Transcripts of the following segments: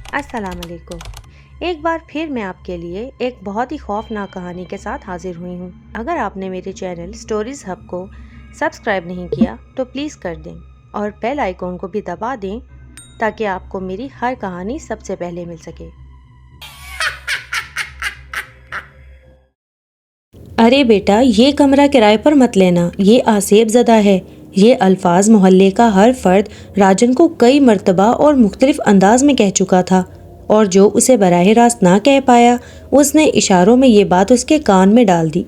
अस्सलाम वालेकुम। एक बार फिर मैं आपके लिए एक बहुत ही खौफनाक कहानी के साथ हाजिर हुई हूँ। अगर आपने मेरे चैनल स्टोरीज हब को सब्सक्राइब नहीं किया तो प्लीज़ कर दें और बेल आइकॉन को भी दबा दें ताकि आपको मेरी हर कहानी सबसे पहले मिल सके। अरे बेटा, ये कमरा किराए पर मत लेना, ये आसेब ज़दा है। ये अल्फाज मोहल्ले का हर फर्द राजन को कई मर्तबा और मुख्तलिफ अंदाज में कह चुका था, और जो उसे बराह रास्त ना कह पाया उसने इशारों में ये बात उसके कान में डाल दी।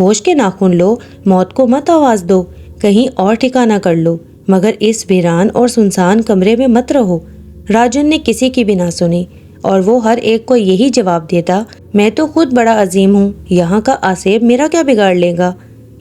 होश के नाखून लो, मौत को मत आवाज़ दो, कहीं और ठिकाना कर लो, मगर इस वीरान और सुनसान कमरे में मत रहो। राजन ने किसी की भी ना सुनी और वो हर एक को यही जवाब देता, मैं तो खुद बड़ा अजीम हूँ, यहाँ का आसेब मेरा क्या बिगाड़ लेगा।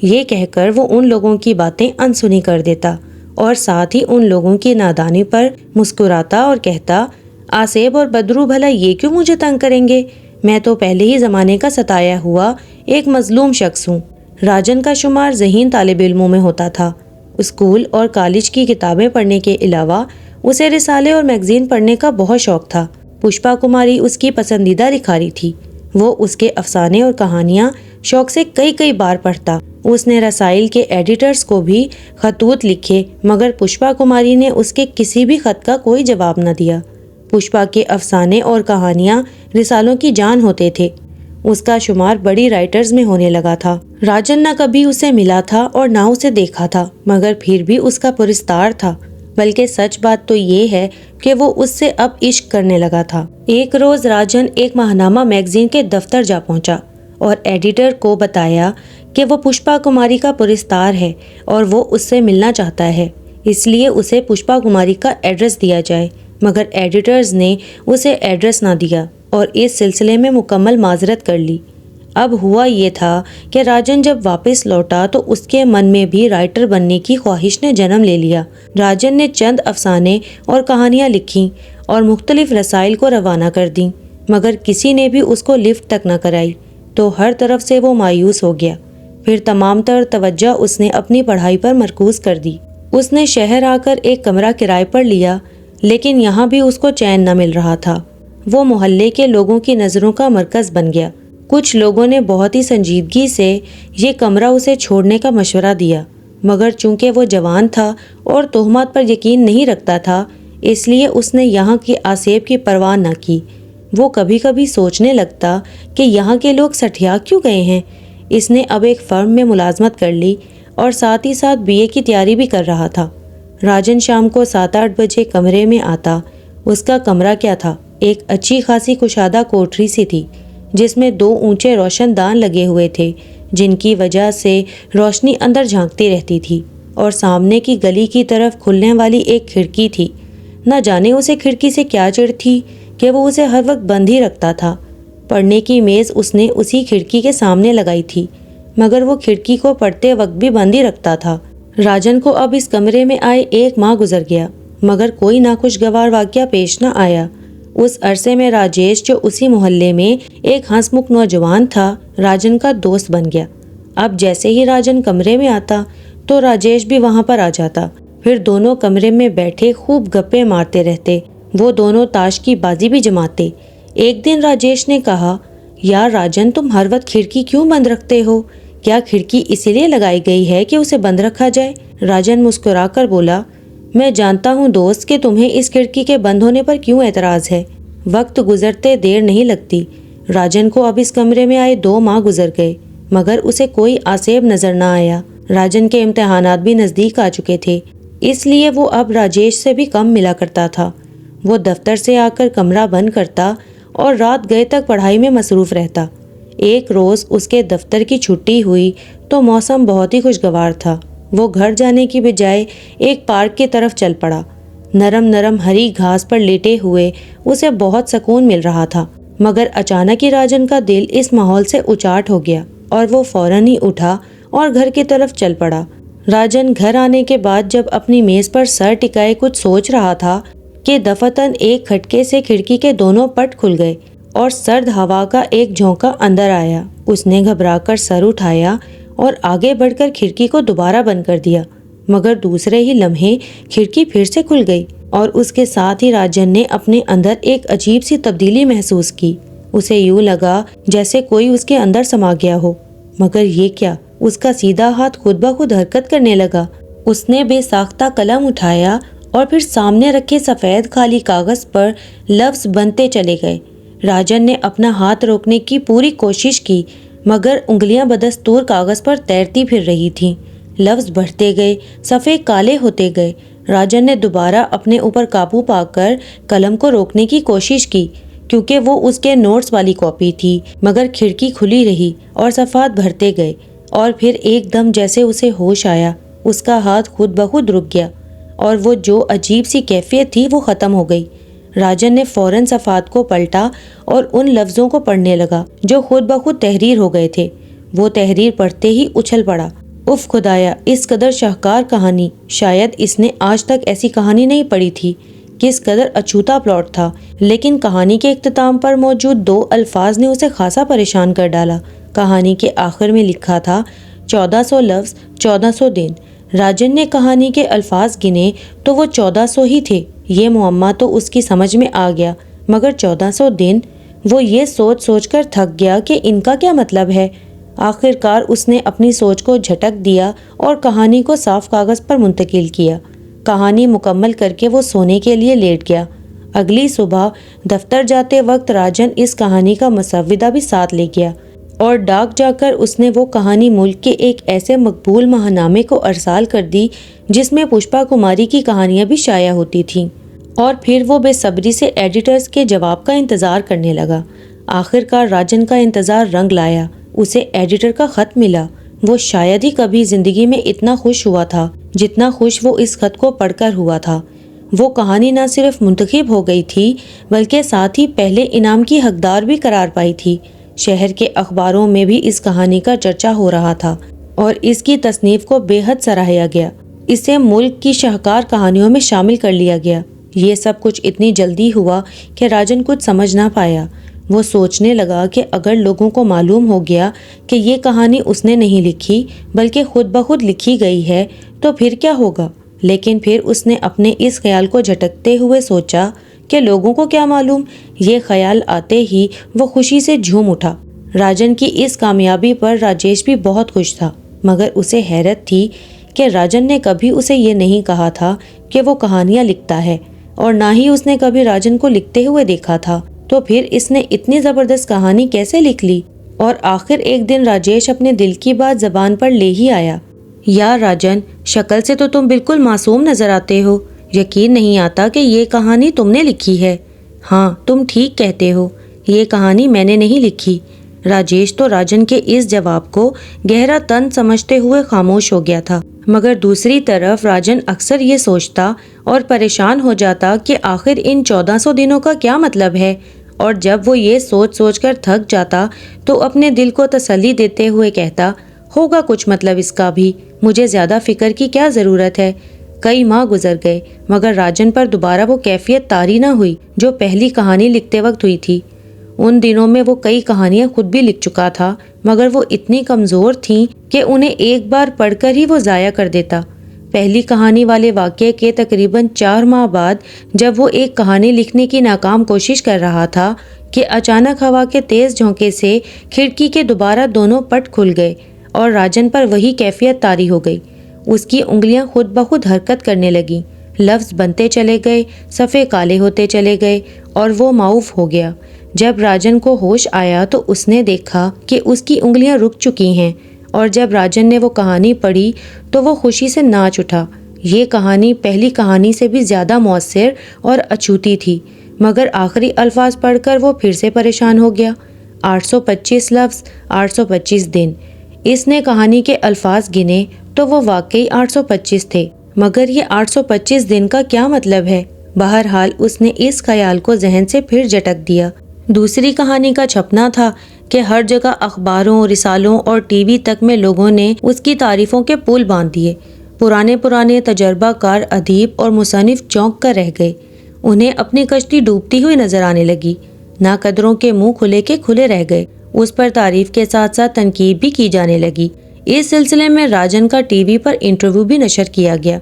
ये कहकर वो उन लोगों की बातें अनसुनी कर देता और साथ ही उन लोगों की नादानी पर मुस्कुराता और कहता, आसेब और बदरू भला ये क्यों मुझे तंग करेंगे, मैं तो पहले ही ज़माने का सताया हुआ एक मजलूम शख्स हूँ। राजन का शुमार ज़हीन तालिब इल्मों में होता था। स्कूल और कॉलेज की किताबें पढ़ने के अलावा उसे रिसाले और मैगजीन पढ़ने का बहुत शौक था। पुष्पा कुमारी उसकी पसंदीदा लिखारी थी। वो उसके अफसाने और कहानियाँ शौक से कई कई बार पढ़ता। उसने रसाइल के एडिटर्स को भी खतूत लिखे, मगर पुष्पा कुमारी ने उसके किसी भी खत का कोई जवाब न दिया। पुष्पा के अफसाने और कहानियाँ रिसालों की जान होते थे। उसका शुमार बड़ी राइटर्स में होने लगा था। राजन न कभी उसे मिला था और ना उसे देखा था, मगर फिर भी उसका पुरस्कार था। बल्कि सच बात तो ये है कि वो उससे अब इश्क करने लगा था। एक रोज राजन एक माहनामा मैगजीन के दफ्तर जा पहुंचा और एडिटर को बताया कि वो पुष्पा कुमारी का पुरस्कार है और वो उससे मिलना चाहता है, इसलिए उसे पुष्पा कुमारी का एड्रेस दिया जाए। मगर एडिटर्स ने उसे एड्रेस ना दिया और इस सिलसिले में मुकम्मल माजरत कर ली। अब हुआ ये था कि राजन जब वापस लौटा तो उसके मन में भी राइटर बनने की ख्वाहिश ने जन्म ले लिया। राजन ने चंद अफसाने और कहानियाँ लिखीं और मुख्तलिफ रसाइल को रवाना कर दी, मगर किसी ने भी उसको लिफ्ट तक न कराई, तो हर तरफ से वो मायूस हो गया। फिर तमाम तर तवज्जो उसने अपनी पढ़ाई पर मरकूज कर दी। उसने शहर आकर एक कमरा किराए पर लिया, लेकिन यहाँ भी उसको चैन न मिल रहा था। वो मोहल्ले के लोगों की नज़रों का मरकज़ बन गया। कुछ लोगों ने बहुत ही संजीदगी से ये कमरा उसे छोड़ने का मशवरा दिया, मगर चूंकि वो जवान था और तोहमत पर यकीन नहीं रखता था, इसलिए उसने यहाँ के आसेब की परवाह न की। वो कभी कभी सोचने लगता कि यहाँ के लोग सठिया क्यों गए हैं। इसने अब एक फर्म में मुलाजमत कर ली और साथ ही साथ बीए की तैयारी भी कर रहा था। राजन शाम को 7-8 बजे कमरे में आता। उसका कमरा क्या था, एक अच्छी खासी कुशादा कोठरी सी थी, जिसमें 2 ऊंचे रोशनदान लगे हुए थे, जिनकी वजह से रोशनी अंदर झांकती रहती थी, और सामने की गली की तरफ खुलने वाली एक खिड़की थी। न जाने उसे खिड़की से क्या चिढ़ थी कि वो उसे हर वक्त बंद ही रखता था। पढ़ने की मेज़ उसने उसी खिड़की के सामने लगाई थी, मगर वो खिड़की को पढ़ते वक्त भी बंद ही रखता था। राजन को अब इस कमरे में आए 1 माह गुजर गया, मगर कोई नाखुशगवार वाक़या पेश न आया। उस अरसे में राजेश, जो उसी मोहल्ले में एक हंसमुख नौजवान था, राजन का दोस्त बन गया। अब जैसे ही राजन कमरे में आता तो राजेश भी वहां पर आ जाता। फिर दोनों कमरे में बैठे खूब गप्पे मारते रहते। वो दोनों ताश की बाजी भी जमाते। एक दिन राजेश ने कहा, यार राजन, तुम हर वक्त खिड़की क्यों बंद रखते हो? क्या खिड़की इसीलिए लगाई गई है कि उसे बंद रखा जाए? राजन मुस्कुराकर बोला, मैं जानता हूँ दोस्त कि तुम्हें इस खिड़की के बंद होने पर क्यों एतराज़ है। वक्त गुजरते देर नहीं लगती। राजन को अब इस कमरे में आए 2 माह गुजर गए, मगर उसे कोई आसेब नजर न आया। राजन के इम्तिहानात भी नज़दीक आ चुके थे, इसलिए वो अब राजेश से भी कम मिला करता था। वो दफ्तर से आकर कमरा बंद करता और रात गए तक पढ़ाई में मसरूफ़ रहता। एक रोज़ उसके दफ्तर की छुट्टी हुई तो मौसम बहुत ही खुशगवार था। वो घर जाने की बजाय एक पार्क की तरफ चल पड़ा। नरम नरम हरी घास पर लेटे हुए उसे बहुत सुकून मिल रहा था, मगर अचानक ही राजन का दिल इस माहौल से उचाट हो गया और वो फौरन ही उठा और घर की तरफ चल पड़ा। राजन घर आने के बाद जब अपनी मेज़ पर सर टिकाए कुछ सोच रहा था कि दफतन एक खटके से खिड़की के दोनों पट खुल गए और सर्द हवा का एक झोंका अंदर आया। उसने घबराकर सर उठाया और आगे बढ़कर खिड़की को दोबारा बंद कर दिया, मगर दूसरे ही लम्हे खिड़की फिर से खुल गई। और उसके साथ ही राजन ने अपने अंदर एक अजीब सी तब्दीली महसूस की। उसे यूं लगा जैसे कोई उसके अंदर समा गया हो। मगर ये क्या, उसका सीधा हाथ खुद ब खुद हरकत करने लगा। उसने बेसाख्ता कलम उठाया और फिर सामने रखे सफ़ेद खाली कागज़ पर लफ्ज़ बनते चले गए। राजन ने अपना हाथ रोकने की पूरी कोशिश की, मगर उंगलियां बदस्तूर कागज़ पर तैरती फिर रही थीं। लफ्ज़ बढ़ते गए, सफ़े काले होते गए। राजन ने दोबारा अपने ऊपर काबू पाकर कलम को रोकने की कोशिश की, क्योंकि वो उसके नोट्स वाली कॉपी थी। मगर खिड़की खुली रही और सफ़ात भरते गए। और फिर एकदम जैसे उसे होश आया, उसका हाथ खुद ब खुद रुक गया और वो जो अजीब सी कैफियत थी वो ख़त्म हो गई। राजन ने फ़ौरन सफ़ात को पलटा और उन लफ्ज़ों को पढ़ने लगा जो खुद ब खुद तहरीर हो गए थे। वो तहरीर पढ़ते ही उछल पड़ा। उफ खुदाया, इस कदर शाहकार कहानी, शायद इसने आज तक ऐसी कहानी नहीं पढ़ी थी। किस कदर अछूता प्लॉट था। लेकिन कहानी के इख्तिताम पर मौजूद 2 अल्फाज ने उसे खासा परेशान कर डाला। कहानी के आखिर में लिखा था 1400 लफ्ज़ 1400 दिन। राजन ने कहानी के अल्फाज गिने तो वो 1400 ही थे। ये मुअम्मा तो उसकी समझ में आ गया, मगर 1400 दिन, वो ये सोच सोच कर थक गया कि इनका क्या मतलब है। आखिरकार उसने अपनी सोच को झटक दिया और कहानी को साफ कागज़ पर मुंतकिल किया। कहानी मुकम्मल करके वो सोने के लिए लेट गया। अगली सुबह दफ्तर जाते वक्त राजन इस कहानी का मसविदा भी साथ ले गया और डाक जाकर उसने वो कहानी मुल्क के एक ऐसे मकबूल महानामे को अरसाल कर दी जिसमें पुष्पा कुमारी की कहानियां भी शाया होती थीं। और फिर वो बेसब्री से एडिटर्स के जवाब का इंतज़ार करने लगा। आखिरकार राजन का इंतज़ार रंग लाया। उसे एडिटर का ख़त मिला। वो शायद ही कभी ज़िंदगी में इतना खुश हुआ था जितना खुश वो इस ख़त को पढ़कर हुआ था। वो कहानी न सिर्फ मुंतखब हो गई थी, बल्कि साथ ही पहले इनाम की हकदार भी करार पाई थी। शहर के अखबारों में भी इस कहानी का चर्चा हो रहा था और इसकी तसनीफ़ को बेहद सराहा गया। इसे मुल्क की शाहकार कहानियों में शामिल कर लिया गया। ये सब कुछ इतनी जल्दी हुआ कि राजन कुछ समझ ना पाया। वो सोचने लगा कि अगर लोगों को मालूम हो गया कि ये कहानी उसने नहीं लिखी बल्कि खुद ब खुद लिखी गई है तो फिर क्या होगा। लेकिन फिर उसने अपने इस ख्याल को झटकते हुए सोचा कि लोगों को क्या मालूम। ये ख्याल आते ही वो खुशी से झूम उठा। राजन की इस कामयाबी पर राजेश भी बहुत खुश था, मगर उसे हैरत थी कि राजन ने कभी उसे ये नहीं कहा था कि वो कहानियाँ लिखता है, और ना ही उसने कभी राजन को लिखते हुए देखा था। तो फिर इसने इतनी ज़बरदस्त कहानी कैसे लिख ली। और आखिर एक दिन राजेश अपने दिल की बात ज़बान पर ले ही आया। यार राजन, शक्ल से तो तुम बिल्कुल मासूम नज़र आते हो। यकीन नहीं आता कि ये कहानी तुमने लिखी है। हाँ, तुम ठीक कहते हो, ये कहानी मैंने नहीं लिखी। राजेश तो राजन के इस जवाब को गहरा तंज समझते हुए खामोश हो गया था, मगर दूसरी तरफ राजन अक्सर ये सोचता और परेशान हो जाता कि आखिर इन 1400 दिनों का क्या मतलब है। और जब वो ये सोच सोच कर थक जाता तो अपने दिल को तसल्ली देते हुए कहता, होगा कुछ मतलब इसका भी, मुझे ज़्यादा फिक्र की क्या ज़रूरत है। कई माह गुजर गए, मगर राजन पर दोबारा वो कैफियत तारी ना हुई जो पहली कहानी लिखते वक्त हुई थी। उन दिनों में वो कई कहानियाँ खुद भी लिख चुका था, मगर वो इतनी कमज़ोर थीं कि उन्हें एक बार पढ़कर ही वो ज़ाया कर देता। पहली कहानी वाले वाक़ये के तकरीबन 4 माह बाद जब वो एक कहानी लिखने की नाकाम कोशिश कर रहा था कि अचानक हवा के तेज़ झोंके से खिड़की के दोबारा दोनों पट खुल गए और राजन पर वही कैफियत तारी हो गई। उसकी उंगलियां खुद ब खुद हरकत करने लगीं। लफ्ज़ बनते चले गए, सफ़े काले होते चले गए और वो माऊफ हो गया। जब राजन को होश आया तो उसने देखा कि उसकी उंगलियां रुक चुकी हैं, और जब राजन ने वो कहानी पढ़ी तो वो खुशी से नाच उठा। ये कहानी पहली कहानी से भी ज़्यादा मौसर और अछूती थी, मगर आखिरी अल्फाज पढ़कर वो फिर से परेशान हो गया। 825 लफ्ज़ 825 दिन। इसने कहानी के अल्फाज गिने तो वो वाकई 825 थे, मगर ये 825 दिन का क्या मतलब है। बहरहाल उसने इस ख्याल को जहन से फिर झटक दिया। दूसरी कहानी का छपना था कि हर जगह अखबारों, रिसालों और टीवी तक में लोगों ने उसकी तारीफ़ों के पुल बांध दिए। पुराने पुराने तजर्बाकार अदीब और मुसन्निफ़ चौंक कर रह गए। उन्हें अपनी कश्ती डूबती हुई नजर आने लगी। नाकदरों के मुंह खुले के खुले रह गए। उस पर तारीफ के साथ साथ तनकीद भी की जाने लगी। इस सिलसिले में राजन का टीवी पर इंटरव्यू भी नशर किया गया।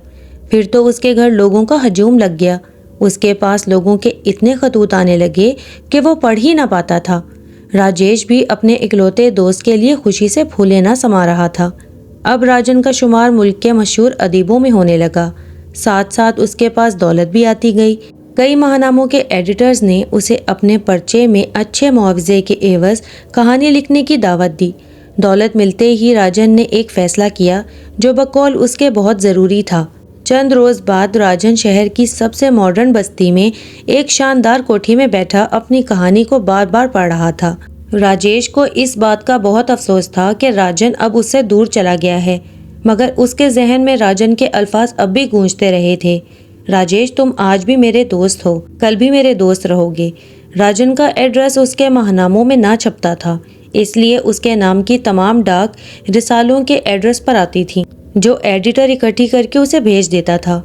फिर तो उसके घर लोगों का हजूम लग गया। उसके पास लोगों के इतने खतूत आने लगे कि वो पढ़ ही ना पाता था। राजेश भी अपने इकलौते दोस्त के लिए खुशी से फूले ना समा रहा था। अब राजन का शुमार मुल्क के मशहूर अदीबों में होने लगा। साथ साथ उसके पास दौलत भी आती गई। कई महानामों के एडिटर्स ने उसे अपने पर्चे में अच्छे मुआवजे के एवज कहानी लिखने की दावत दी। दौलत मिलते ही राजन ने एक फैसला किया जो बकौल उसके बहुत ज़रूरी था। चंद रोज़ बाद राजन शहर की सबसे मॉडर्न बस्ती में एक शानदार कोठी में बैठा अपनी कहानी को बार बार पढ़ रहा था। राजेश को इस बात का बहुत अफसोस था कि राजन अब उससे दूर चला गया है, मगर उसके जहन में राजन के अल्फाज अब भी गूंजते रहे थे। राजेश, तुम आज भी मेरे दोस्त हो, कल भी मेरे दोस्त रहोगे। राजन का एड्रेस उसके महानामों में ना छपता था, इसलिए उसके नाम की तमाम डाक रिसालों के एड्रेस पर आती थी, जो एडिटर इकट्ठी करके उसे भेज देता था।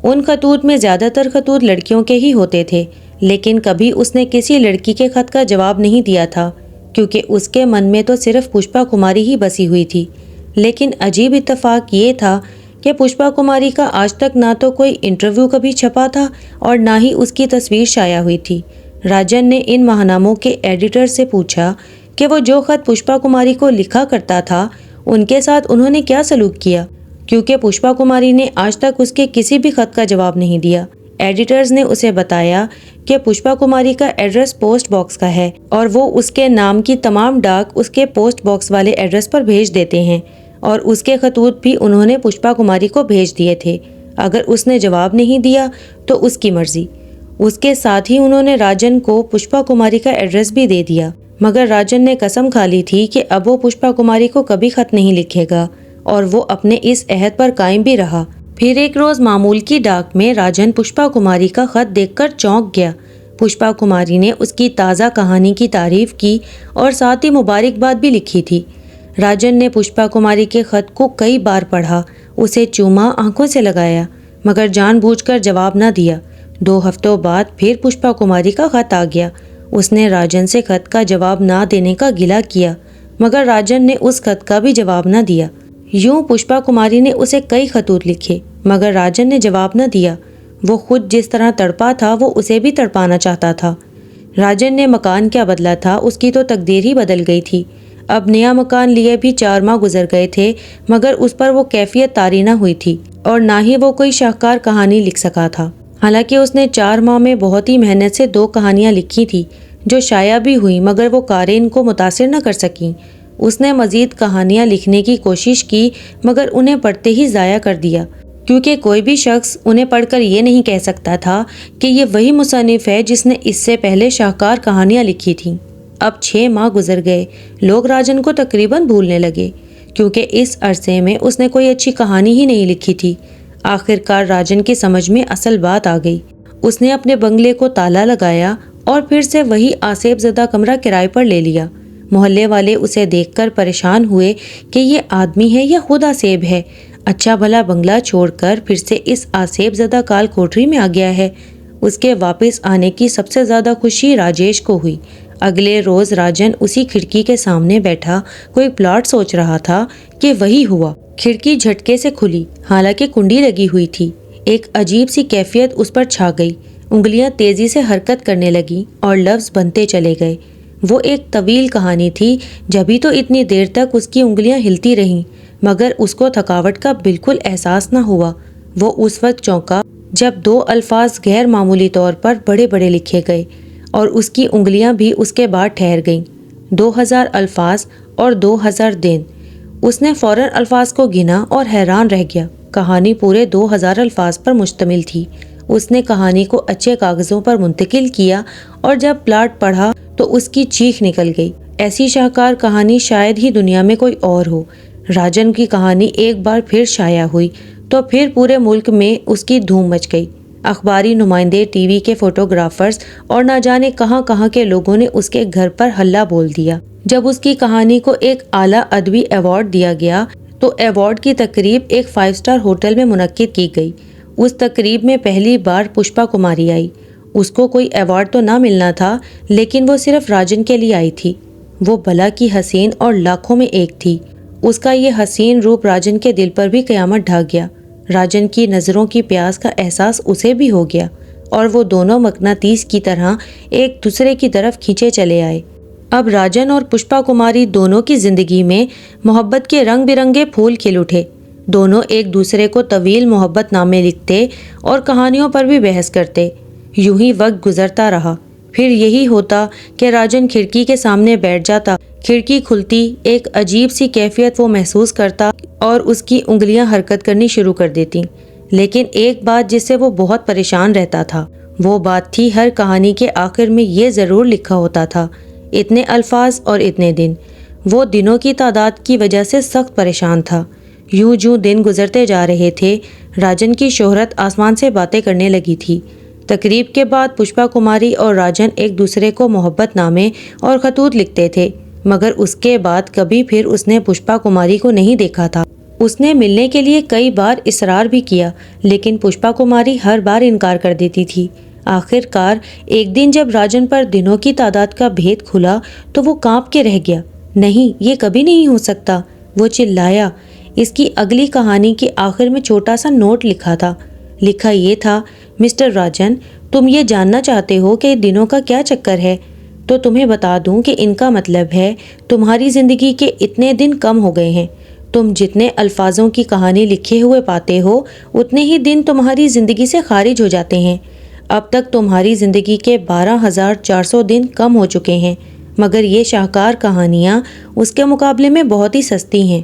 उन खतूत में ज़्यादातर खतूत लड़कियों के ही होते थे, लेकिन कभी उसने किसी लड़की के खत का जवाब नहीं दिया था, क्योंकि उसके मन में तो सिर्फ पुष्पा कुमारी ही बसी हुई थी। लेकिन अजीब इत्तेफाक ये था कि पुष्पा कुमारी का आज तक ना तो कोई इंटरव्यू कभी छपा था और ना ही उसकी तस्वीर शाया हुई थी। राजन ने इन महानामों के एडिटर से पूछा कि वो जो खत पुष्पा कुमारी को लिखा करता था उनके साथ उन्होंने क्या सलूक किया, क्योंकि पुष्पा कुमारी ने आज तक उसके किसी भी खत का जवाब नहीं दिया। एडिटर्स ने उसे बताया कि पुष्पा कुमारी का एड्रेस पोस्ट बॉक्स का है और वो उसके नाम की तमाम डाक उसके पोस्ट बॉक्स वाले एड्रेस पर भेज देते हैं, और उसके खतूत भी उन्होंने पुष्पा कुमारी को भेज दिए थे। अगर उसने जवाब नहीं दिया तो उसकी मर्जी। उसके साथ ही उन्होंने राजन को पुष्पा कुमारी का एड्रेस भी दे दिया, मगर राजन ने कसम खा ली थी कि अब वो पुष्पा कुमारी को कभी खत नहीं लिखेगा, और वो अपने इस अहद पर कायम भी रहा। फिर एक रोज़ मामूल की डाक में राजन पुष्पा कुमारी का खत देखकर चौंक गया। पुष्पा कुमारी ने उसकी ताज़ा कहानी की तारीफ की और साथ ही मुबारकबाद भी लिखी थी। राजन ने पुष्पा कुमारी के खत को कई बार पढ़ा, उसे चूमा, आंखों से लगाया, मगर जानबूझकर जवाब न दिया। 2 हफ्तों बाद फिर पुष्पा कुमारी का खत आ गया। उसने राजन से खत का जवाब ना देने का गिला किया, मगर राजन ने उस खत का भी जवाब न दिया। यूं पुष्पा कुमारी ने उसे कई खतूत लिखे, मगर राजन ने जवाब न दिया। वो खुद जिस तरह तड़पा था वो उसे भी तड़पाना चाहता था। राजन ने मकान क्या बदला था, उसकी तो तकदीर ही बदल गई थी। अब नया मकान लिए भी 4 माह गुजर गए थे, मगर उस पर वो कैफियत तारी न हुई थी और ना ही वो कोई शाहकार कहानी लिख सका था। हालांकि उसने 4 माह में बहुत ही मेहनत से 2 कहानियां लिखी थी जो शाया भी हुई, मगर वो कारीन को मुतासिर न कर सकीं। उसने मज़ीद कहानियां लिखने की कोशिश की, मगर उन्हें पढ़ते ही ज़ाया कर दिया, क्योंकि कोई भी शख्स उन्हें पढ़कर ये नहीं कह सकता था कि ये वही मुसन्निफ़ है जिसने इससे पहले शाहकार कहानियां लिखी थीं। अब 6 माह गुजर गए। लोग राजन को तकरीबन भूलने लगे, क्योंकि इस अरसे में उसने कोई अच्छी कहानी ही नहीं लिखी थी। आखिरकार राजन की समझ में असल बात आ गई। उसने अपने बंगले को ताला लगाया और फिर से वही आसेब ज़दा कमरा किराए पर ले लिया। मोहल्ले वाले उसे देखकर परेशान हुए कि ये आदमी है या खुद आसेब है। अच्छा भला बंगला छोड़कर फिर से इस आसेब ज़दा काल कोठरी में आ गया है। उसके वापस आने की सबसे ज़्यादा खुशी राजेश को हुई। अगले रोज़ राजन उसी खिड़की के सामने बैठा कोई प्लॉट सोच रहा था कि वही हुआ। खिड़की झटके से खुली, हालांकि कुंडी लगी हुई थी। एक अजीब सी कैफियत उस पर छा गई। उंगलियां तेज़ी से हरकत करने लगी और लफ्ज़ बनते चले गए। वो एक तवील कहानी थी, जभी तो इतनी देर तक उसकी उंगलियां हिलती रहीं, मगर उसको थकावट का बिल्कुल एहसास न हुआ। वो उस वक्त चौंका जब 2 अल्फाज गैर मामूली तौर पर बड़े बड़े लिखे गए और उसकी उंगलियां भी उसके बाद ठहर गईं। 2000 अल्फाज और 2000 दिन। उसने फ़ौरन अल्फाज को गिना और हैरान रह गया। कहानी पूरे 2000 अल्फाज पर मुश्तमिल थी। उसने कहानी को अच्छे कागज़ों पर मुंतकिल किया और जब प्लाट पढ़ा तो उसकी चीख निकल गई। ऐसी शाहकार कहानी शायद ही दुनिया में कोई और हो। राजन की कहानी एक बार फिर शाया हुई तो फिर पूरे मुल्क में उसकी धूम मच गई। अखबारी नुमाइंदे, टीवी के फोटोग्राफर्स और ना जाने कहां कहां के लोगों ने उसके घर पर हल्ला बोल दिया। जब उसकी कहानी को एक आला अदबी अवार्ड दिया गया तो अवार्ड की तकरीब एक 5 स्टार होटल में मुनक्किद की गई। उस तकरीब में पहली बार पुष्पा कुमारी आई। उसको कोई अवार्ड तो ना मिलना था, लेकिन वो सिर्फ राजन के लिए आई थी। वो भला की हसीन और लाखों में एक थी। उसका ये हसीन रूप राजन के दिल पर भी क़यामत ढा गया। राजन की नज़रों की प्यास का एहसास उसे भी हो गया और वो दोनों मकनातीस की तरह एक दूसरे की तरफ खींचे चले आए। अब राजन और पुष्पा कुमारी दोनों की जिंदगी में मोहब्बत के रंग बिरंगे फूल खिल उठे। दोनों एक दूसरे को तवील मोहब्बत नामे लिखते और कहानियों पर भी बहस करते। यूं ही वक्त गुजरता रहा। फिर यही होता कि राजन खिड़की के सामने बैठ जाता। खिड़की खुलती, एक अजीब सी कैफियत वो महसूस करता और उसकी उंगलियां हरकत करनी शुरू कर देती। लेकिन एक बात जिससे वो बहुत परेशान रहता था, वो बात थी हर कहानी के आखिर में ये ज़रूर लिखा होता था, इतने अल्फाज और इतने दिन। वो दिनों की तादाद की वजह से सख्त परेशान था। यूं जूं दिन गुजरते जा रहे थे, राजन की शोहरत आसमान से बातें करने लगी थी। तकरीब के बाद पुष्पा कुमारी और राजन एक दूसरे को मोहब्बत नामे और खतूत लिखते थे, मगर उसके बाद कभी फिर उसने पुष्पा कुमारी को नहीं देखा था। उसने मिलने के लिए कई बार इसरार भी किया, लेकिन पुष्पा कुमारी हर बार इनकार कर देती थी। आखिरकार एक दिन जब राजन पर दिनों की तादाद का भेद खुला तो वो कांप के रह गया। नहीं, ये कभी नहीं हो सकता, वो चिल्लाया। इसकी अगली कहानी के आखिर में छोटा सा नोट लिखा था। लिखा ये था, मिस्टर राजन, तुम ये जानना चाहते हो कि दिनों का क्या चक्कर है, तो तुम्हें बता दूं कि इनका मतलब है तुम्हारी ज़िंदगी के इतने दिन कम हो गए हैं। तुम जितने अल्फाजों की कहानी लिखे हुए पाते हो, उतने ही दिन तुम्हारी ज़िंदगी से खारिज हो जाते हैं। अब तक तुम्हारी ज़िंदगी के 12,400 दिन कम हो चुके हैं, मगर ये शाहकार कहानियाँ उसके मुकाबले में बहुत ही सस्ती हैं।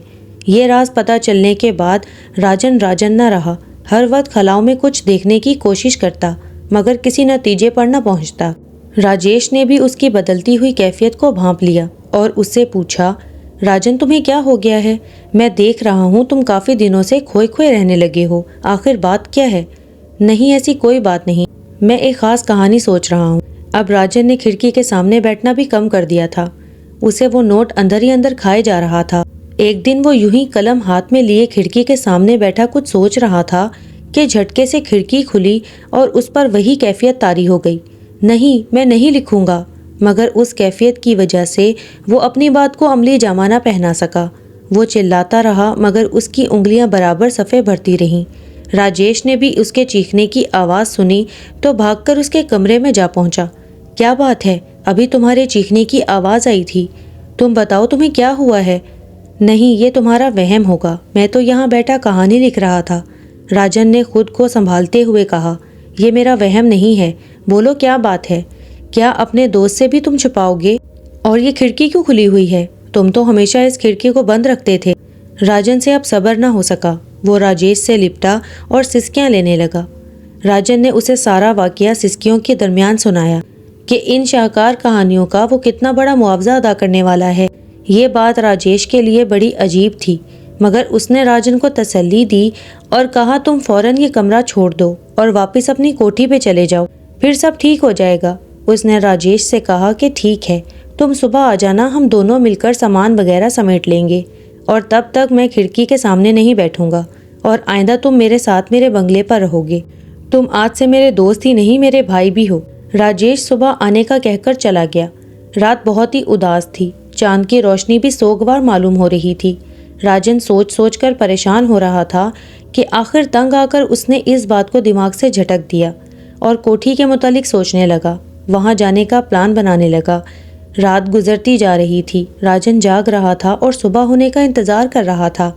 ये राज पता चलने के बाद राजन न रहा। हर वक्त खलाओं में कुछ देखने की कोशिश करता, मगर किसी नतीजे पर न पहुंचता। राजेश ने भी उसकी बदलती हुई कैफियत को भांप लिया और उससे पूछा, राजन, तुम्हें क्या हो गया है? मैं देख रहा हूँ तुम काफ़ी दिनों से खोए खोए रहने लगे हो। आखिर बात क्या है? नहीं, ऐसी कोई बात नहीं, मैं एक ख़ास कहानी सोच रहा हूँ। अब राजन ने खिड़की के सामने बैठना भी कम कर दिया था। उसे वो नोट अंदर ही अंदर खाए जा रहा था। एक दिन वो यूं ही कलम हाथ में लिए खिड़की के सामने बैठा कुछ सोच रहा था कि झटके से खिड़की खुली और उस पर वही कैफियत तारी हो गई। नहीं, मैं नहीं लिखूंगा। मगर उस कैफियत की वजह से वो अपनी बात को अमली जामा ना पहना सका। वो चिल्लाता रहा, मगर उसकी उंगलियां बराबर सफ़े भरती रहीं। राजेश ने भी उसके चीखने की आवाज़ सुनी तो भागकर उसके कमरे में जा पहुंचा। क्या बात है? अभी तुम्हारे चीखने की आवाज़ आई थी। तुम बताओ, तुम्हें क्या हुआ है? नहीं, ये तुम्हारा वहम होगा, मैं तो यहाँ बैठा कहानी लिख रहा था। राजन ने खुद को संभालते हुए कहा, ये मेरा वहम नहीं है। बोलो, क्या बात है? क्या अपने दोस्त से भी तुम छुपाओगे? और ये खिड़की क्यों खुली हुई है? तुम तो हमेशा इस खिड़की को बंद रखते थे। राजन से अब सब्र न हो सका। वो राजेश से लिपटा और सिसकियां लेने लगा। राजन ने उसे सारा वाकया सिसकियों के दरमियान सुनाया कि इन शाहकार कहानियों का वो कितना बड़ा मुआवजा अदा करने वाला है। ये बात राजेश के लिए बड़ी अजीब थी, मगर उसने राजन को तसल्ली दी और कहा, तुम फौरन ये कमरा छोड़ दो और वापस अपनी कोठी पे चले जाओ, फिर सब ठीक हो जाएगा। उसने राजेश से कहा कि ठीक है, तुम सुबह आ जाना, हम दोनों मिलकर सामान वगैरह समेट लेंगे और तब तक मैं खिड़की के सामने नहीं बैठूंगा और आइंदा तुम मेरे साथ मेरे बंगले पर रहोगे। तुम आज से मेरे दोस्त ही नहीं, मेरे भाई भी हो। राजेश सुबह आने का कहकर चला गया। रात बहुत ही उदास थी। चांद की रोशनी भी सोगवार मालूम हो रही थी। राजन सोच सोच कर परेशान हो रहा था कि आखिर तंग आकर उसने इस बात को दिमाग से झटक दिया और कोठी के मुतालिक सोचने लगा। वहां जाने का प्लान बनाने लगा। रात गुजरती जा रही थी। राजन जाग रहा था और सुबह होने का इंतजार कर रहा था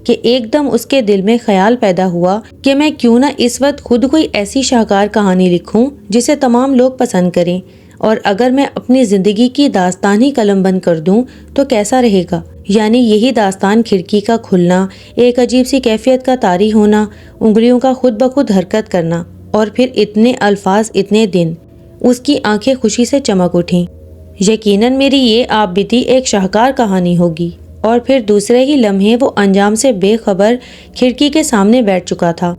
कि एकदम उसके दिल में ख्याल पैदा हुआ कि मैं क्यों ना इस वक्त खुद कोई ऐसी शाहकार कहानी लिखूं जिसे तमाम लोग पसंद करें, और अगर मैं अपनी ज़िंदगी की दास्तान ही कलमबंद कर दूं तो कैसा रहेगा। यानी यही दास्तान खिड़की का खुलना, एक अजीब सी कैफियत का तारी होना, उंगलियों का खुद ब खुद हरकत करना और फिर इतने अल्फाज, इतने दिन। उसकी आंखें खुशी से चमक उठीं। यकीनन मेरी ये आप बीती एक शाहकार कहानी होगी। और फिर दूसरे ही लम्हे वो अंजाम से बेखबर खिड़की के सामने बैठ चुका था।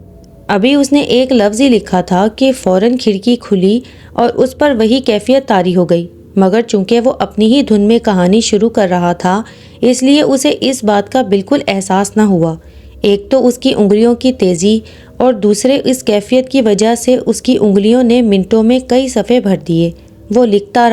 अभी उसने एक लफ्ज़ ही लिखा था कि फ़ौरन खिड़की खुली और उस पर वही कैफियत तारी हो गई। मगर चूंकि वो अपनी ही धुन में कहानी शुरू कर रहा था, इसलिए उसे इस बात का बिल्कुल एहसास न हुआ। एक तो उसकी उंगलियों की तेज़ी और दूसरे इस कैफियत की वजह से उसकी उंगलियों ने मिनटों में कई सफ़े भर दिए। वो लिखता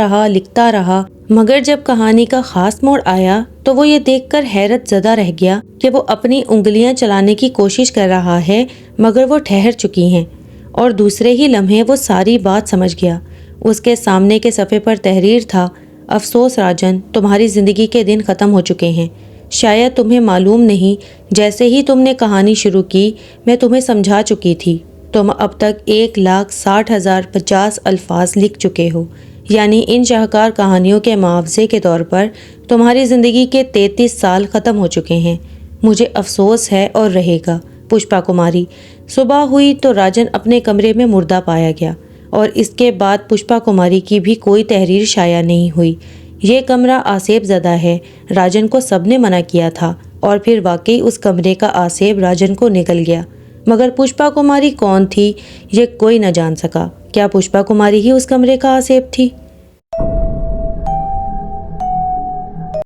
रहा, मगर जब कहानी का ख़ास मोड़ आया तो वो ये देखकर हैरत ज़दा रह गया कि वो अपनी उंगलियां चलाने की कोशिश कर रहा है, मगर वो ठहर चुकी हैं। और दूसरे ही लम्हे वो सारी बात समझ गया। उसके सामने के सफ़े पर तहरीर था, अफसोस राजन, तुम्हारी ज़िंदगी के दिन ख़त्म हो चुके हैं। शायद तुम्हें मालूम नहीं, जैसे ही तुमने कहानी शुरू की मैं तुम्हें समझा चुकी थी। तुम अब तक 1,60,050 अल्फाज लिख चुके हो, यानी इन शाहकार कहानियों के मुआवजे के तौर पर तुम्हारी ज़िंदगी के 33 साल ख़त्म हो चुके हैं। मुझे अफसोस है और रहेगा। पुष्पा कुमारी। सुबह हुई तो राजन अपने कमरे में मुर्दा पाया गया और इसके बाद पुष्पा कुमारी की भी कोई तहरीर शाया नहीं हुई। ये कमरा आसेब ज़दा है, राजन को सबने मना किया था और फिर वाकई उस कमरे का आसेब राजन को निकल गया। मगर पुष्पा कुमारी कौन थी ये कोई न जान सका। क्या पुष्पा कुमारी ही उस कमरे का आसेब थी?